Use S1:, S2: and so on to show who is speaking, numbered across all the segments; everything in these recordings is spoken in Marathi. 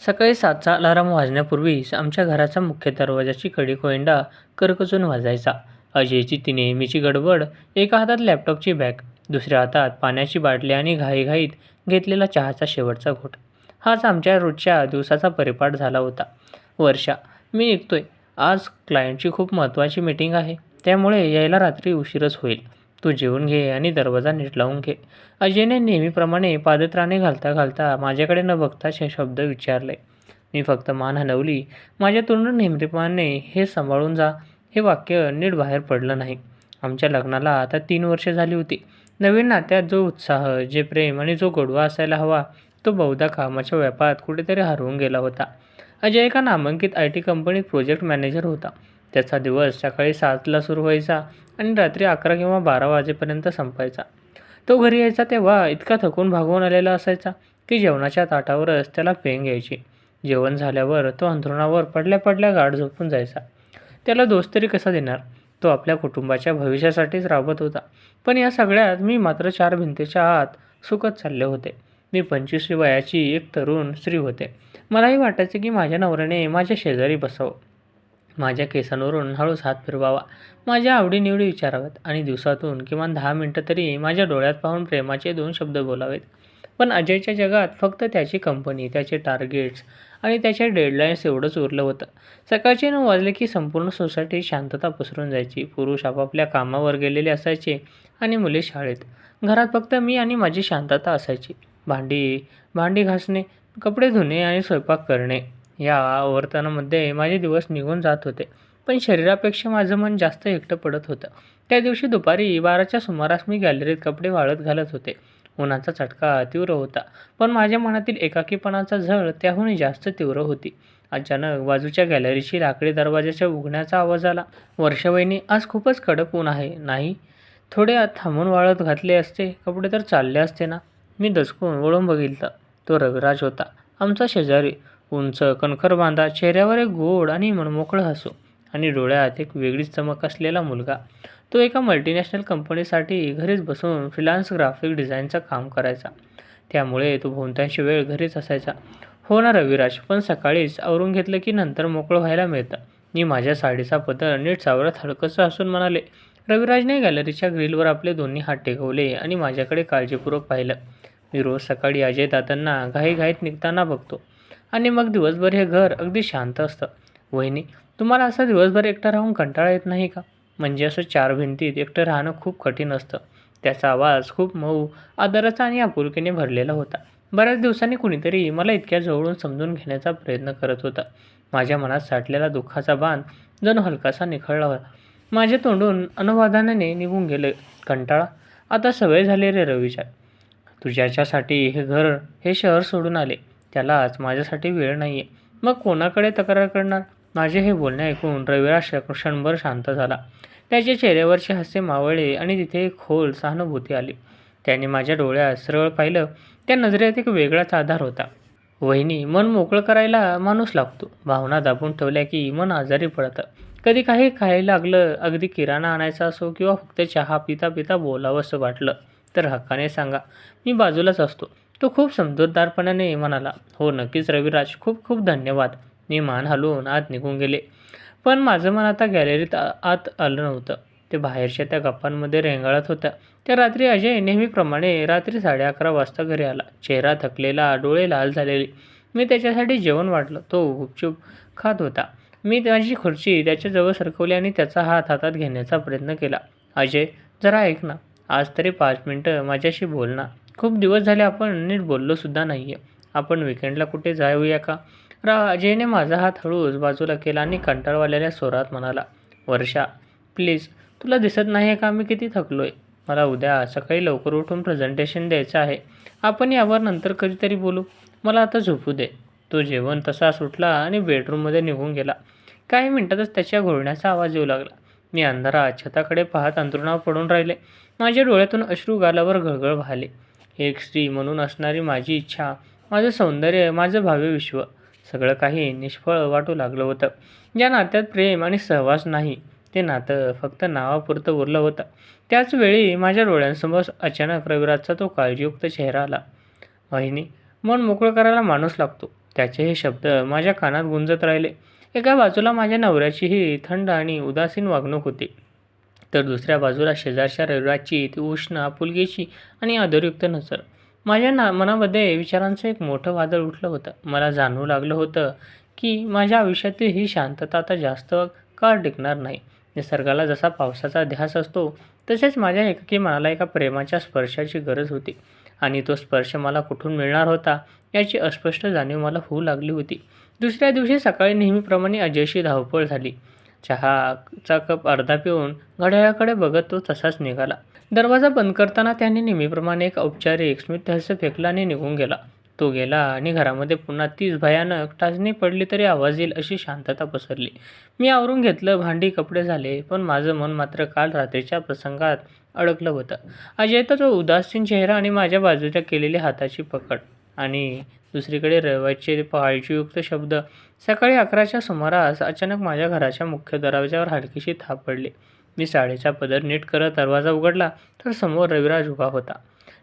S1: सकाळी 7चा अलार्म वाजण्यापूर्वीच आमच्या घराचा मुख्य दरवाजाची कडी कोयंडा करकचून वाजायचा. अजयची ती नेहमीची गडबड, एका हातात लॅपटॉपची बॅग, दुसऱ्या हातात पाण्याची बाटली आणि घाईघाईत घेतलेला चहाचा शेवटचा घोट. हाच आमच्या रोजच्या दिवसाचा परिपाठ झाला होता. वर्षा, मी निघतोय. आज क्लायंटची खूप महत्त्वाची मीटिंग आहे, त्यामुळे यायला रात्री उशीरच होईल. तू जेवून घे आणि दरवाजा नीट लावून घे. अजयने नेहमीप्रमाणे पादत्राणे घालता घालता माझ्याकडे न बघताच हे शब्द विचारले. मी फक्त मान हलवली. माझ्या तोंडून नेहमीप्रमाणे हे सांभाळून जा हे वाक्य नीट बाहेर पडलं नाही. आमच्या लग्नाला आता 3 वर्षे झाली होती. नवीन नात्यात जो उत्साह, जे प्रेम आणि जो गोडवा असायला हवा, तो बहुधा कामाच्या व्यापात कुठेतरी हरवून गेला होता. अजय एका नामांकित IT कंपनीत प्रोजेक्ट मॅनेजर होता. त्याचा दिवस सकाळी 7ला सुरू व्हायचा आणि रात्री 11 किंवा 12 वाजेपर्यंत संपायचा. तो घरी यायचा तेव्हा इतका थकून भागवून आलेला असायचा की जेवणाच्या ताटावरच त्याला पेंग यायची. जेवण झाल्यावर तो अंथरुणावर पडल्या पडल्या गाढ झोपून जायचा. त्याला दोष तरी कसा देणार? तो आपल्या कुटुंबाच्या भविष्यासाठीच राबत होता. पण या सगळ्यात मी मात्र 4 भिंतीच्या आत सुखत चालले होते. मी 25वी वयाची एक तरुण स्त्री होते. मलाही वाटायचे की माझ्या नवऱ्याने माझ्या शेजारी बसावं, माझ्या केसांवरून हळूच हात फिरवावा, माझ्या आवडीनिवडी विचाराव्यात आणि दिवसातून किमान 10 मिनिटं तरी माझ्या डोळ्यात पाहून प्रेमाचे 2 शब्द बोलावेत. पण अजयच्या जगात फक्त त्याची कंपनी, त्याचे टार्गेट्स आणि त्याच्या डेडलाईन्स एवढंच उरलं होतं. सकाळचे 9 वाजले की संपूर्ण सोसायटीत शांतता पसरून जायची. पुरुष आपापल्या कामावर गेलेले असायचे आणि मुले शाळेत. घरात फक्त मी आणि माझी शांतता असायची. भांडी भांडी घासणे, कपडे धुणे आणि स्वयंपाक करणे या आवर्तनामध्ये माझे दिवस निघून जात होते. पण शरीरापेक्षा माझं मन जास्त एकटं पडत होतं. त्या दिवशी दुपारी 12च्या सुमारास मी गॅलरीत कपडे वाळत घालत होते. उन्हाचा चटका तीव्र होता, पण माझ्या मनातील एकाकीपणाचा झळ त्याहूनही जास्त तीव्र होती. अचानक बाजूच्या गॅलरीची लाकडी दरवाजाच्या उघडण्याचा आवाज आला. वर्षावहिनी, आज खूपच कडक ऊन आहे, नाही? थोडे आत थांबून वाळत घातले असते, कपडे तर चालले असते ना? मी दचकून वळून बघितलं. तो रविराज होता, आमचा शेजारी. उंच, कणखर बांधा, चेहऱ्यावर एक गोड आणि मनमोकळं हसू आणि डोळ्यात एक वेगळीच चमक असलेला मुलगा. तो एका मल्टीनॅशनल कंपनीसाठी घरीच बसून फ्रीलान्स ग्राफिक डिझाईनचं काम करायचा. त्यामुळे तो बहुतांश वेळ घरीच असायचा. हो ना रविराज, पण सकाळीच आवरून घेतलं की नंतर मोकळं व्हायला मिळतं. मी माझ्या साडीचा पदर नीट सावरत हलकंसं हसून म्हणाले. रविराजने गॅलरीच्या ग्रिलवर आपले दोन्ही हात टेकवले आणि माझ्याकडे काळजीपूर्वक पाहिलं. मी रोज सकाळी अजय दादांना घाईघाईत निघताना बघतो आणि मग दिवसभर हे घर अगदी शांत असतं. वहिनी, तुम्हाला असं दिवसभर एकटं राहून कंटाळा येत नाही का? म्हणजे असं 4 भिंतीत एकटं राहणं खूप कठीण असतं. त्याचा आवाज खूप मऊ, आदराचा आणि आपुलकीने भरलेला होता. बऱ्याच दिवसांनी कुणीतरी मला इतक्या जवळून समजून घेण्याचा प्रयत्न करत होता. माझ्या मनात साठलेला दुःखाचा बाण जणू हलकासा निखळला होता. माझ्या तोंडून अनवादानाने निघून गेले. कंटाळा? आता सवय झाली रे रवीच्या. तू ज्याच्यासाठी हे घर, हे शहर सोडून आले, त्यालाच माझ्यासाठी वेळ नाही आहे. मग कोणाकडे तक्रार करणार? माझे हे बोलणे ऐकून रविराज क्षणभर शांत झाला. त्याच्या चेहऱ्यावरचे हास्य मावळले आणि तिथे एक खोल सहानुभूती आली. त्याने माझ्या डोळ्यात सरळ पाहिलं. त्या नजरेत एक वेगळाच आधार होता. वहिनी, मन मोकळं करायला माणूस लागतो. भावना दाबून ठेवल्या की मन आजारी पडतं. कधी काही खायला लागलं, अगदी किराणा आणायचा असो किंवा फक्त चहा पिता पिता बोलावंसं वाटलं, तर हक्काने सांगा, मी बाजूलाच असतो. तो खूप समजूतदारपणाने म्हणाला. हो नक्कीच रविराज, खूप खूप धन्यवाद. मी मान हलवून आत निघून गेले. पण माझं मन आता गॅलरीत आत आलं नव्हतं. ते बाहेरच्या त्या गप्पांमध्ये रेंगाळत होत्या. त्या रात्री अजय नेहमीप्रमाणे रात्री 11:30 वाजता घरी आला. चेहरा थकलेला, डोळे लाल झालेले. मी त्याच्यासाठी जेवण वाढलं. तो गुपचूप खात होता. मी माझी खुर्ची त्याच्याजवळ सरकवली आणि त्याचा हात हातात घेण्याचा प्रयत्न केला. अजय, जरा ऐक ना. आज तरी 5 मिनिटं माझ्याशी बोल ना. खूप दिवस झाले आपण नीट बोललोसुद्धा नाही आहे. आपण विकेंडला कुठे जाऊया का? अजयने माझा हात हळूच बाजूला केला आणि कंटाळवालेल्या स्वरात म्हणाला. वर्षा, प्लीज, तुला दिसत नाही आहे का मी किती थकलो आहे? मला उद्या सकाळी लवकर उठून प्रेझेंटेशन द्यायचं आहे. आपण यावर नंतर कधीतरी बोलू. मला आता झोपू दे. तो जेवण तसा सुटला आणि बेडरूममध्ये निघून गेला. काही मिनिटातच त्याच्या घोरण्याचा आवाज येऊ लागला. मी अंधारात छताकडे पाहत अंथरुणावर पडून राहिले. माझ्या डोळ्यातून अश्रू गालावर घळघळ वाहले. एक स्त्री म्हणून असणारी माझी इच्छा, माझं सौंदर्य, माझं भावी विश्व, सगळं काही निष्फळ वाटू लागलं होतं. ज्या नात्यात प्रेम आणि सहवास नाही, ते नातं फक्त नावापुरतं उरलं होतं. त्याच वेळी माझ्या डोळ्यांसमोर अचानक रविराजचा तो काळजीयुक्त चेहरा आला. वहिनी, मन मोकळं करायला माणूस लागतो. त्याचे हे शब्द माझ्या कानात गुंजत राहिले. एका बाजूला माझ्या नवऱ्याचीही थंड आणि उदासीन वागणूक होती, तर दुसऱ्या बाजूला शेजारच्या रविराजची ती उष्ण, आपुलकीची आणि आदरयुक्त नजर. माझ्या मनामध्ये विचारांचं एक मोठं वादळ उठलं होतं. मला जाणवू लागलं होतं की माझ्या आयुष्यातील ही शांतता आता जास्त काळ टिकणार नाही. निसर्गाला जसा पावसाचा ध्यास असतो, तसेच माझ्या एकाकी मनाला एका प्रेमाच्या स्पर्शाची गरज होती. आणि तो स्पर्श मला कुठून मिळणार होता याची अस्पष्ट जाणीव मला होऊ लागली होती. दुसऱ्या दिवशी सकाळी नेहमीप्रमाणे अजयशी धावपळ झाली. चहाचा कप अर्धा पिऊन घड्याळाकडे बघत तो तसाच निघाला. दरवाजा बंद करताना त्याने नेहमीप्रमाणे एक औपचारिक स्मितहास्य फेकलं आणि निघून गेला. तो गेला आणि घरामध्ये पुन्हा तीच भयानक टाचणी पडली तरी आवाज येईल अशी शांतता पसरली. मी आवरून घेतलं, भांडी कपडे झाले, पण माझं मन मात्र काल रात्रीच्या प्रसंगात अडकलं होतं. अजयचा तो उदासीन चेहरा आणि माझ्या बाजूच्या केलेली हाताची पकड आणि दुसरीकडे रविवारचे काळजीयुक्त शब्द. सकाळी 11च्या सुमारास अचानक माझ्या घराच्या मुख्य दरवाजावर हलकीशी थाप पडली. मी साडीचा पदर नीट करत दरवाजा उघडला तर समोर रविराज उभा होता.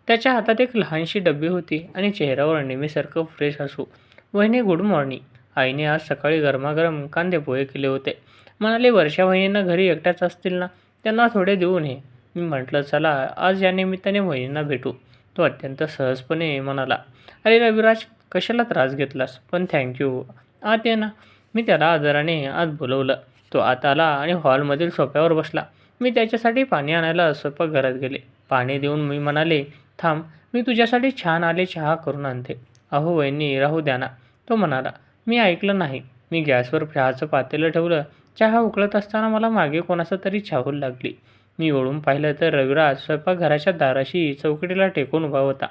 S1: त्याच्या हातात एक लहानशी डब्बी होती आणि चेहऱ्यावर नेहमीसारखं फ्रेश हसू. "वहिनी, गुड मॉर्निंग." आईने आज सकाळी गरमागरम कांदेपोहे केले होते. म्हणाली, "वर्षा वहिनींना घरी एकट्याच असतील ना, त्यांना थोडे देऊन ये." मी म्हटलं, "चला, आज या निमित्ताने वहिनींना भेटू." तो अत्यंत सहजपणे म्हणाला, "अरे रविराज, कशाला त्रास घेतलास? पण थँक्यू. आत ये ना." मी त्याला आदराने आत बोलवलं. तो आत आला आणि हॉलमधील सोफ्यावर बसला. मी त्याच्यासाठी पाणी आणायला स्वयंपाकघरात गेले. पाणी देऊन मी म्हणाले, "थांब, मी तुझ्यासाठी छान आले चहा करून आणते." "अहो वहिनी, राहू द्या ना." तो म्हणाला. मी ऐकलं नाही. मी गॅसवर चहाचं पातेलं ठेवलं. चहा उकळत असताना मला मागे कोणाचं तरी चाहूल लागली. मी वळून पाहिलं तर रविराज स्वयंपाकघराच्या दाराशी चौकटीला टेकून उभा होता.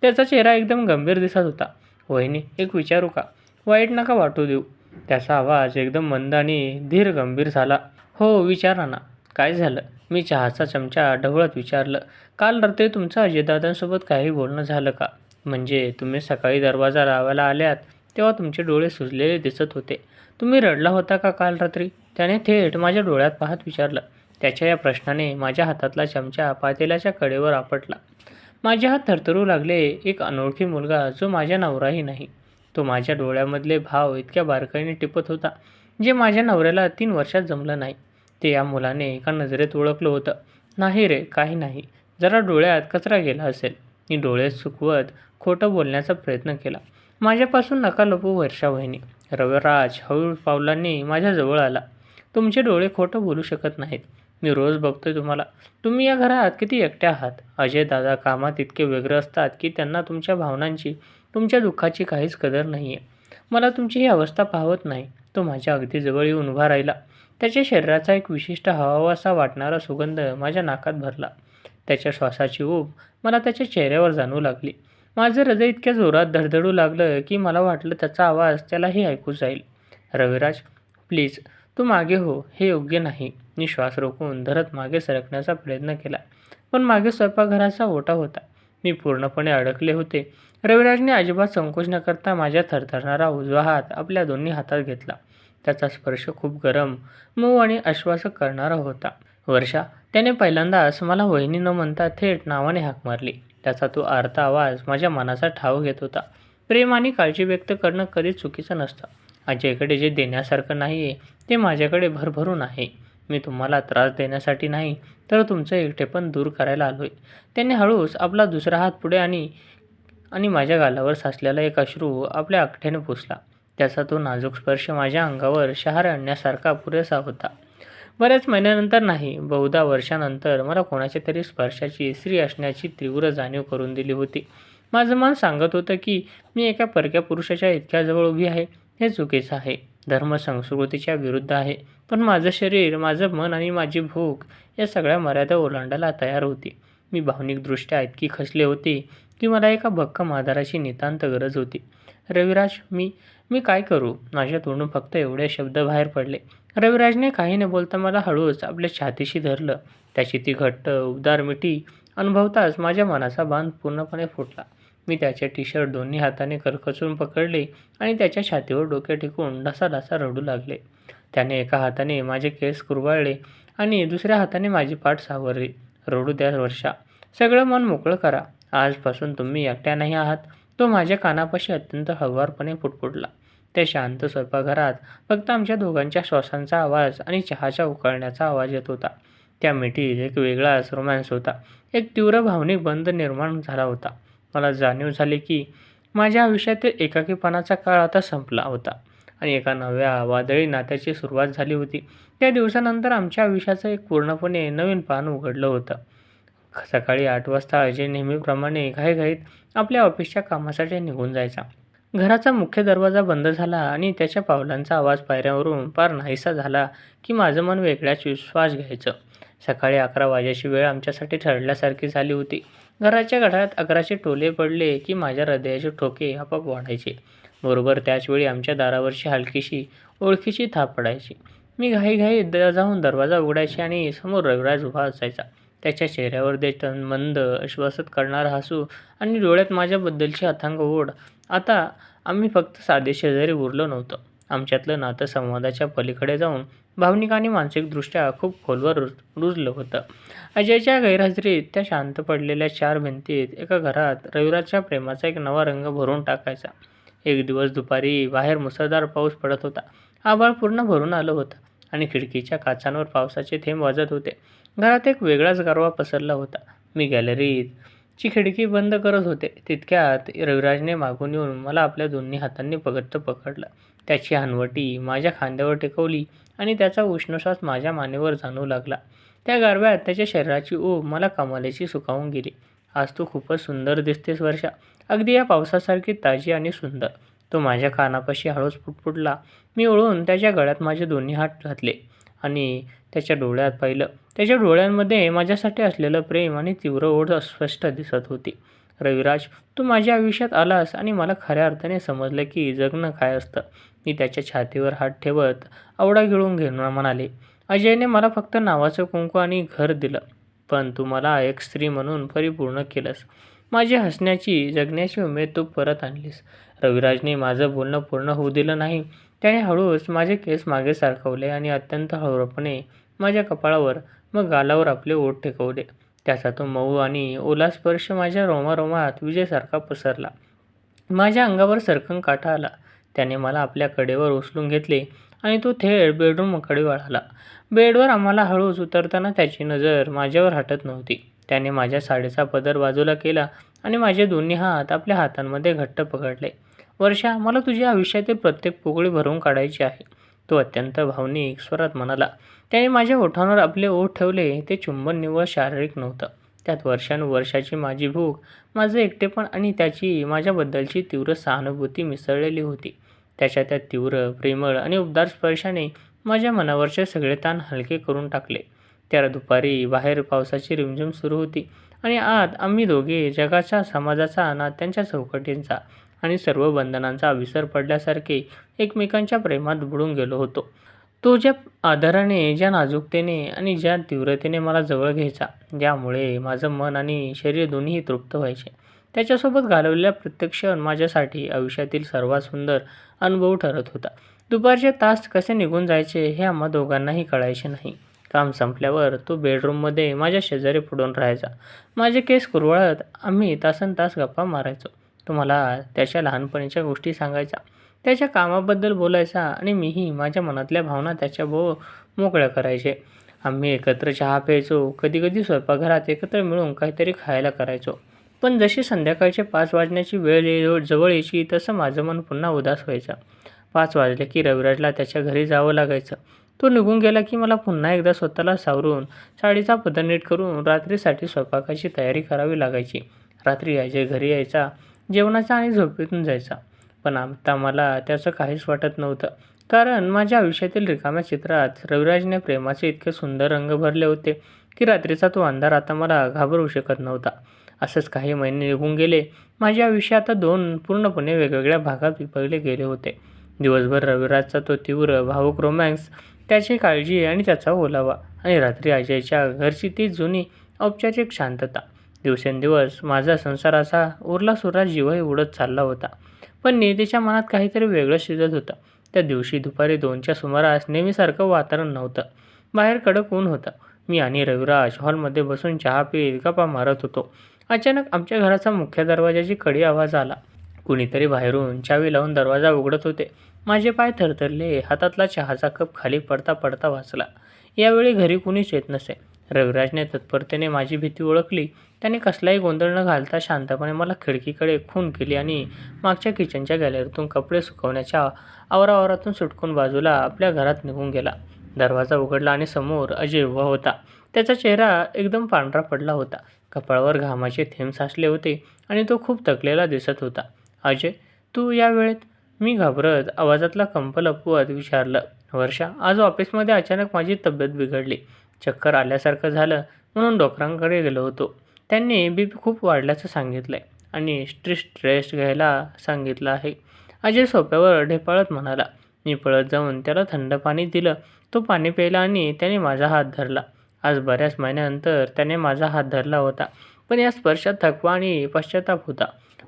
S1: त्याचा चेहरा एकदम गंभीर दिसत होता. "वहिनी, एक विचारू का? वाईट नका वाटू देऊ." त्याचा आवाज एकदम मंद आणि धीर गंभीर झाला. "हो, विचारा ना." "काय झालं?" मी चहाचा चमचा ढवळत विचारलं. "काल रात्री तुमचं अजयदादांसोबत काही बोलणं झालं का? म्हणजे तुम्ही सकाळी दरवाजा लावायला आल्यात तेव्हा तुमचे डोळे सुजलेले दिसत होते. तुम्ही रडला होता का काल रात्री?" त्याने थेट माझ्या डोळ्यात पाहत विचारलं. त्याच्या या प्रश्नाने माझ्या हातातला चमचा पातेल्याच्या कडेवर आपटला. माझे हात थरथरू लागले. एक अनोळखी मुलगा, जो माझा नवराही नाही, तो माझ्या डोळ्यामधले भाव इतक्या बारकाईने टिपत होता, जे माझ्या नवऱ्याला 3 वर्षात जमलं नाही. ते या मुलाने एका नजरेत ओळखलं होतं. "नाही रे, काही नाही. जरा डोळ्यात कचरा गेला असेल." मी डोळे चुकवत खोटं बोलण्याचा प्रयत्न केला. "माझ्यापासून नका लपू वर्षा वहिनी." रविराज हळू पावलांनी माझ्याजवळ आला. "तुमचे डोळे खोटं बोलू शकत नाहीत. मी रोज बघतोय तुम्हाला. तुम्ही या घरात किती एकट्या आहात. अजय दादा कामात इतके व्यग्र असतात की त्यांना तुमच्या भावनांची, तुमच्या दुःखाची काहीच कदर नाही आहे. मला तुमची ही अवस्था पाहवत नाही." तो माझ्या अगदी जवळ येऊन उभा राहिला. त्याच्या शरीराचा एक विशिष्ट हवाहवासा वाटणारा सुगंध माझ्या नाकात भरला. त्याच्या श्वासाची ऊब मला त्याच्या चेहऱ्यावर जाणवू लागली. माझं हृदय इतक्या जोरात धडधडू लागलं की मला वाटलं त्याचा आवाज त्यालाही ऐकू जाईल. "रविराज, प्लीज, तू मागे हो. हे योग्य नाही." मी श्वास रोखून धरत मागे सरकण्याचा प्रयत्न केला. पण मागे स्वयंपाकघराचा ओटा होता. मी पूर्णपणे अडकले होते. रविराजने अजिबात संकोच न करता माझ्या थरथरणारा उजवा हात आपल्या दोन्ही हातात घेतला. त्याचा स्पर्श खूप गरम, मऊ आणि आश्वासक करणारा होता. "वर्षा." त्याने पहिल्यांदाच मला वहिनी न म्हणता थेट नावाने हाक मारली. त्याचा तो आर्ता आवाज माझ्या मनाचा ठाव घेत होता. प्रेम आणि काळजी व्यक्त करणं कधीच चुकीचं नसतं. अजयकडे जे देण्यासारखं नाही आहे, ते माझ्याकडे भरभरून आहे. मी तुम्हाला त्रास देण्यासाठी नाही, तर तुमचं एकटेपण दूर करायला आलोय. त्याने हळूच आपला दुसरा हात पुढे आणि आणि माझ्या गालावर साचलेला एक अश्रू आपल्या अंगठ्याने पुसला. त्याचा तो नाजूक स्पर्श माझ्या अंगावर शहारे आणण्यासारखा पुरेसा होता. बऱ्याच महिन्यानंतर नाही, बहुधा वर्षानंतर मला कोणाच्या तरी स्पर्शाची, स्त्री असण्याची तीव्र जाणीव करून दिली होती. माझं मन सांगत होतं की मी एका परक्या पुरुषाच्या इतक्या जवळ उभी आहे, हे चुकीचं आहे, धर्म संस्कृतीच्या विरुद्ध आहे. पण माझं शरीर, माझं मन आणि माझी भूक या सगळ्या मर्यादा ओलांडायला तयार होती. मी भावनिकदृष्ट्या इतकी खचले होते की मला एका भक्कम आधाराची नितांत गरज होती. "रविराज, मी मी काय करू?" माझ्या तोंडून फक्त एवढे शब्द बाहेर पडले. रविराजने काही न बोलता मला हळूच आपल्या छातीशी धरलं. त्याची ती घट्ट, उबदार मिठी अनुभवताच माझ्या मनाचा बांध पूर्णपणे फुटला. मी त्याचे टी-शर्ट दोन्ही हाताने करकचून पकडले आणि त्याच्या छातीवर डोके टेकून ढसाढसा रडू लागले. त्याने एका हाताने माझे केस कुरवाळले आणि दुसऱ्या हाताने माझी पाठ सावरली. "रडू द्या वर्षा. सगळं मन मोकळं करा. आजपासून तुम्ही एकट्या नाही आहात." तो माझ्या कानापाशी अत्यंत हळुवारपणे पुटपुटला. त्या शांत स्वयंपाकघरात फक्त आमच्या दोघांच्या श्वासांचा आवाज आणि चहाच्या उकळण्याचा आवाज येत होता. त्या मिठीत एक वेगळाच रोमॅन्स होता. एक तीव्र भावनिक बंध निर्माण झाला होता. मला जाणीव झाली की माझ्या आयुष्यातील एकाकीपणाचा काळ आता संपला होता आणि एका नव्या वादळी नात्याची सुरुवात झाली होती. त्या दिवसानंतर आमच्या आयुष्याचं एक पूर्णपणे नवीन पान उघडलं होतं. सकाळी 8 वाजता अजय नेहमीप्रमाणे घाईघाईत आपल्या ऑफिसच्या कामासाठी निघून जायचा. घराचा मुख्य दरवाजा बंद झाला आणि त्याच्या पावलांचा आवाज पायऱ्यावरून पार नाहीसा झाला की माझं मन वेगळ्याच श्वास घ्यायचं. सकाळी 11 वाजेची वेळ आमच्यासाठी ठरल्यासारखी झाली होती. घराच्या घड्याळात 11चे टोले पडले की माझ्या हृदयाचे ठोके आपोआप वाढायचे. बरोबर त्याच वेळी आमच्या दारावरची हलकीशी ओळखीची थाप पडायची. मी घाईघाईत जाऊन दरवाजा उघडायचे आणि समोर रविराज उभा असायचा. त्याच्या चेहऱ्यावर ते मंद, आश्वासित करणारं हसू आणि डोळ्यात माझ्याबद्दलची अथांग ओढ. आता आम्ही फक्त साधे शेजारी उरलो नव्हतो. आमच्यातलं नातं संवादाच्या पलीकडे जाऊन भावनिक आणि मानसिकदृष्ट्या खूप खोलवर रुजलं होतं. अजयच्या गैरहजेरीत त्या शांत पडलेल्या 4 भिंतीत एका घरात रविराजच्या प्रेमाचा एक नवा रंग भरून टाकायचा. एक दिवस दुपारी बाहेर मुसळधार पाऊस पडत होता. आभाळ पूर्ण भरून आलं होतं आणि खिडकीच्या काचांवर पावसाचे थेंब वाजत होते. घरात एक वेगळाच गारवा पसरला होता. मी गॅलरीची खिडकी बंद करत होते. तितक्यात रविराजने मागून येऊन मला आपल्या दोन्ही हातांनी घट्ट पकडलं. त्याची हनवटी माझ्या खांद्यावर टेकवली आणि त्याचा उष्ण श्वास माझ्या मानेवर जाणवू लागला. त्या गारव्यात त्याच्या शरीराची ऊब मला कमालीची सुखावून गेली. आज तू खूपच सुंदर दिसतेस वर्षा. अगदी या पावसासारखी ताजी आणि सुंदर. तो माझ्या कानापाशी हळूच पुटपुटला. मी ओळून त्याच्या गळ्यात माझे दोन्ही हात घातले आणि त्याच्या डोळ्यात पाहिलं. त्याच्या डोळ्यांमध्ये माझ्यासाठी असलेलं प्रेम आणि तीव्र ओढ स्पष्ट दिसत होती. रविराज, तू माझ्या आयुष्यात आलास आणि मला खऱ्या अर्थाने समजलं की जगणं काय असतं. मी त्याच्या छातीवर हात ठेवत आवडा गिळून घेऊन म्हणाले, अजयने मला फक्त नावाचं कुंकू आणि घर दिलं, पण तू मला एक स्त्री म्हणून परिपूर्ण केलंस. माझी हसण्याची, जगण्याची उमेद तू परत आणलीस. रविराजने माझं बोलणं पूर्ण होऊ दिलं नाही. त्याने हळूच माझे केस मागे सरकवले आणि अत्यंत हळूवारपणे माझ्या कपाळावर मग गालावर आपले ओठ टेकवले. त्याचा तो मऊ आणि ओला स्पर्श माझ्या रोमारोमात विजेसारखा पसरला. माझ्या अंगावर सरकन काटा आला. त्याने मला आपल्या कडेवर उचलून घेतले आणि तो थेट बेडरूमकडे वळाला. बेडवर आम्हाला हळूच उतरताना त्याची नजर माझ्यावर हटत नव्हती. त्याने माझ्या साडीचा पदर बाजूला केला आणि माझे दोन्ही हात आपल्या हातांमध्ये घट्ट पकडले. वर्षा, मला तुझ्या आयुष्यातील प्रत्येक पोकळी भरून काढायची आहे, तो अत्यंत भावनिक स्वरात म्हणाला. त्याने माझ्या ओठांवर आपले ओठ ठेवले. ते चुंबन निव्वळ शारीरिक नव्हतं. त्यात वर्षानुवर्षाची माझी भूक, माझं एकटेपण आणि त्याची माझ्याबद्दलची तीव्र सहानुभूती मिसळलेली होती. त्याच्या त्या तीव्र, प्रेमळ आणि उबदार स्पर्शाने माझ्या मनावरचे सगळे ताण हलके करून टाकले. त्या दुपारी बाहेर पावसाची रिमझिम सुरू होती आणि आत आम्ही दोघे जगाच्या, समाजाचा, नात्यांच्या चौकटींचा आणि सर्व बंधनांचा विसर पडल्यासारखे एकमेकांच्या प्रेमात बुडून गेलो होतो. तो ज्या आदराने, ज्या नाजूकतेने आणि ज्या तीव्रतेने मला जवळ घ्यायचा, ज्यामुळे माझं मन आणि शरीर दोन्हीही तृप्त व्हायचे, त्याच्यासोबत घालवलेला प्रत्येक क्षण माझ्यासाठी आयुष्यातील सर्वात सुंदर अनुभव ठरत होता. दुपारचे तास कसे निघून जायचे हे आम्हा दोघांनाही कळायचे नाही. काम संपल्यावर तो बेडरूममध्ये माझ्या शेजारी पडून राहायचा. माझे केस कुरवाळत आम्ही तासनतास गप्पा मारायचो. तो मला त्याच्या लहानपणीच्या गोष्टी सांगायचा, त्याच्या कामाबद्दल बोलायचा आणि मीही माझ्या मनातल्या भावना त्याच्या मोकळ्या करायचे. आम्ही एकत्र चहा प्यायचो. कधीकधी स्वयंपाकघरात एकत्र मिळून काहीतरी खायला करायचो. पण जशी संध्याकाळचे 5 वाजण्याची वेळ जवळ यायची तसं माझं मन पुन्हा उदास व्हायचं. 5 वाजले की रविराजला त्याच्या घरी जावं लागायचं. तो निघून गेला की मला पुन्हा एकदा स्वतःला सावरून, साडीचा पदर नीट करून रात्रीसाठी स्वयंपाकाची तयारी करावी लागायची. रात्री अजय घरी यायचा, जेवणाचा आणि झोपेतून जायचा. पण आता मला त्याचं काहीच वाटत नव्हतं. कारण माझ्या आयुष्यातील रिकाम्या चित्रात रविराजने प्रेमाचे इतके सुंदर रंग भरले होते की रात्रीचा तो अंधार आता मला घाबरवू शकत नव्हता. असंच काही महिने निघून गेले. माझे आयुष्य आता 2 पूर्णपणे वेगवेगळ्या भागात विभागले गेले होते. दिवसभर रविराजचा तो तीव्र, भावूक रोमॅन्स, त्याची काळजी आणि त्याचा ओलावा, आणि रात्री अजयच्या घरची ती जुनी, औपचारिक शांतता. दिवसेंदिवस माझा संसाराचा उरलासुरला जीवही उडत चालला होता. पण नियतीच्या मनात काहीतरी वेगळं शिजत होतं. त्या दिवशी दुपारी 2च्या सुमारास नेहमीसारखं वातावरण नव्हतं. बाहेर कडक ऊन होतं. मी आणि रविराज हॉलमध्ये बसून चहा पीत गप्पा मारत होतो. अचानक आमच्या घराचा मुख्य दरवाजाची कडी आवाज आला. कुणीतरी बाहेरून चावी लावून दरवाजा उघडत होते. माझे पाय थरथरले. हातातला चहाचा कप खाली पडता पडता वाचला. यावेळी घरी कुणीच येत नसे. रविराजने तत्परतेने माझी भीती ओळखली. त्याने कसलाही गोंधळ न घालता शांतपणे मला खिडकीकडे खूण केली आणि मागच्या किचनच्या गॅलरीतून कपडे सुकवण्याच्या आवराआवरातून सुटकून बाजूला आपल्या घरात निघून गेला. दरवाजा उघडला आणि समोर अजय उभा होता. त्याचा चेहरा एकदम पांढरा पडला होता. कपाळावर घामाचे थेंब साचले होते आणि तो खूप थकलेला दिसत होता. "अजय, तू या वेळेत?" मी घाबरत आवाजातला कंप लपवत विचारलं. "वर्षा, आज ऑफिसमध्ये अचानक माझी तब्येत बिघडली. चक्कर आल्यासारखं झालं म्हणून डॉक्टरांकडे गेलो होतो. त्यांनी बीपी खूप वाढल्याचं सांगितलंय आणि रेस्ट घ्यायला सांगितलं आहे." अजय सोफ्यावर ढेपाळत म्हणाला. मी पळत जाऊन त्याला थंड पाणी दिलं. तो पाणी प्यायला आणि त्याने माझा हात धरला. आज बऱ्याच महिन्यानंतर त्याने माझा हात धरला होता. पण या स्पर्शात थकवा आणि पश्चाताप होता.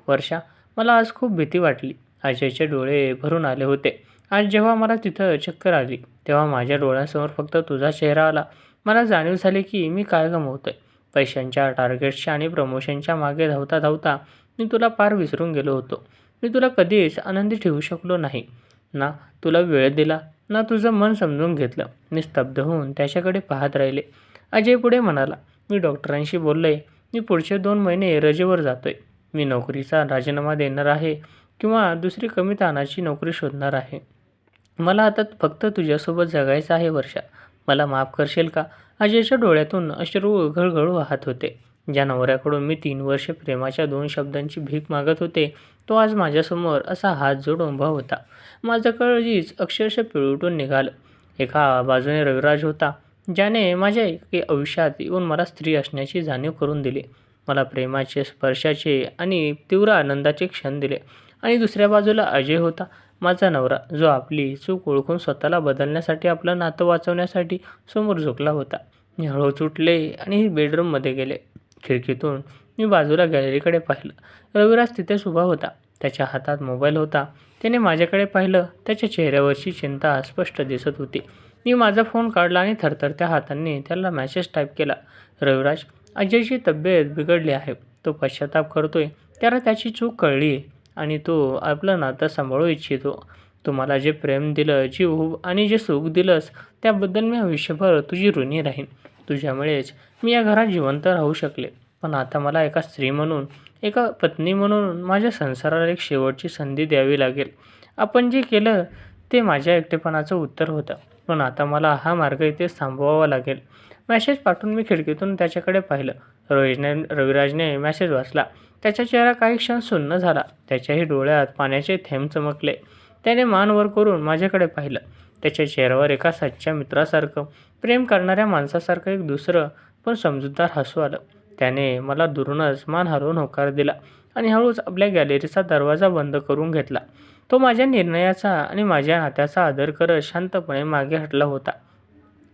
S1: "वर्षा, मला आज खूप भीती वाटली." अजयचे डोळे भरून आले होते. "आज जेव्हा मला तिथं चक्कर आली, तेव्हा माझ्या डोळ्यासमोर फक्त तुझा चेहरा आला. मला जाणीव झाली की मी काय गमावतोय. पैशांच्या, टार्गेट्सच्या आणि प्रमोशनच्या मागे धावता धावता मी तुला पार विसरून गेलो होतो. मी तुला कधीच आनंदी ठेवू शकलो नाही. ना तुला वेळ दिला, ना तुझं मन समजून घेतलं." मी स्तब्ध होऊन त्याच्याकडे पाहत राहिले. अजय पुढे म्हणाला, "मी डॉक्टरांशी बोललोय. मी पुढचे 2 महिने रजेवर जातोय. मी नोकरीचा राजीनामा देणार आहे किंवा दुसरी कमी ताणाची नोकरी शोधणार आहे. मला आता फक्त तुझ्यासोबत जगायचं आहे वर्षा. मला माफ करशील का?" अजयच्या डोळ्यातून अश्रू घळघळू वाहत होते. ज्या नवऱ्याकडून मी 3 वर्षे प्रेमाच्या 2 शब्दांची भीक मागत होते, तो आज माझ्यासमोर असा हात जोडून उभा होता. माझं काळजीच अक्षरशः पिळवटून निघालं. एका बाजूने रविराज होता, ज्याने माझ्या आयुष्यात येऊन मला स्त्री असण्याची जाणीव करून दिली. मला प्रेमाचे, स्पर्शाचे आणि तीव्र आनंदाचे क्षण दिले. आणि दुसऱ्या बाजूला अजय होता, माझा नवरा, जो आपली चूक ओळखून स्वतःला बदलण्यासाठी, आपलं नातं वाचवण्यासाठी समोर झुकला होता. मी हळूच उठले आणि बेडरूममध्ये गेले. खिडकीतून मी बाजूला गॅलरीकडे पाहिलं. रविराज तिथेच उभा होता. त्याच्या हातात मोबाईल होता. त्याने माझ्याकडे पाहिलं. त्याच्या चेहऱ्यावरची चिंता स्पष्ट दिसत होती. मी माझा फोन काढला आणि थरथरत्या हातांनी त्याला मेसेज टाईप केला. "रविराज, अजयची तब्येत बिघडली आहे. तो पश्चाताप करतोय. त्याला त्याची चूक कळली आहे आणि तो आपलं नातं सांभाळू इच्छितो. तू मला जे प्रेम दिलं, जी ऊब आणि जे सुख दिलंस, त्याबद्दल मी आयुष्यभर तुझी ऋणी राहीन. तुझ्यामुळेच मी या घरात जिवंत राहू शकले. पण आता मला एका स्त्री म्हणून, एका पत्नी म्हणून माझ्या संसाराला एक शेवटची संधी द्यावी लागेल. आपण जे केलं ते माझ्या एकटेपणाचं उत्तर होतं. पण आता मला हा मार्ग इथेच थांबवावा लागेल." मेसेज पाठवून मी खिडकीतून त्याच्याकडे पाहिलं. रविराजने मेसेज वाचला. त्याचा चेहरा काही क्षण सुन्न झाला. त्याच्याही डोळ्यात पाण्याचे थेंब चमकले. त्याने मान वर करून माझ्याकडे पाहिलं. त्याच्या चेहऱ्यावर एका सच्च्या मित्रासारखं, प्रेम करणाऱ्या माणसासारखं एक दुसरं पण समजूतदार हसू आलं. त्याने मला दुरूनच मान हलवून होकार दिला आणि हळूच आपल्या गॅलरीचा दरवाजा बंद करून घेतला. तो माझ्या निर्णयाचा आणि माझ्या नात्याचा आदर करत शांतपणे मागे हटला होता.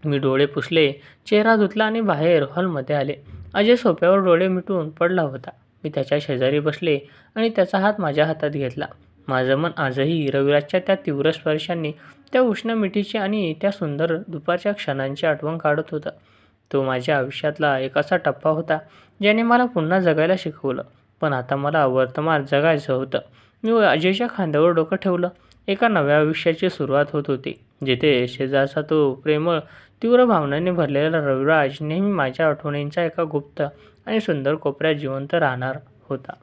S1: मी डोळे पुसले, चेहरा धुतला आणि बाहेर हॉलमध्ये आले. अजय सोफ्यावर डोळे मिटून पडला होता. मी त्याच्या शेजारी बसले आणि त्याचा हात माझ्या हातात घेतला. माझं मन आजही रविराजच्या त्या तीव्र स्पर्शांनी, त्या उष्ण मिठीची आणि त्या सुंदर दुपारच्या क्षणांची आठवण काढत होतं. तो माझ्या आयुष्यातला एक असा टप्पा होता, ज्याने मला पुन्हा जगायला शिकवलं. पण आता मला वर्तमान जगायचं होतं. मी अजयच्या खांद्यावर डोकं ठेवलं. एका नव्या आयुष्याची सुरुवात होत होती, जिथे शेजारचा तो प्रेमळ, तीव्र भावनांनी भरलेला रविराज नेहमी माझ्या आठवणींच्या एका गुप्त आणि सुंदर कोपऱ्यात जिवंत राहणार होता.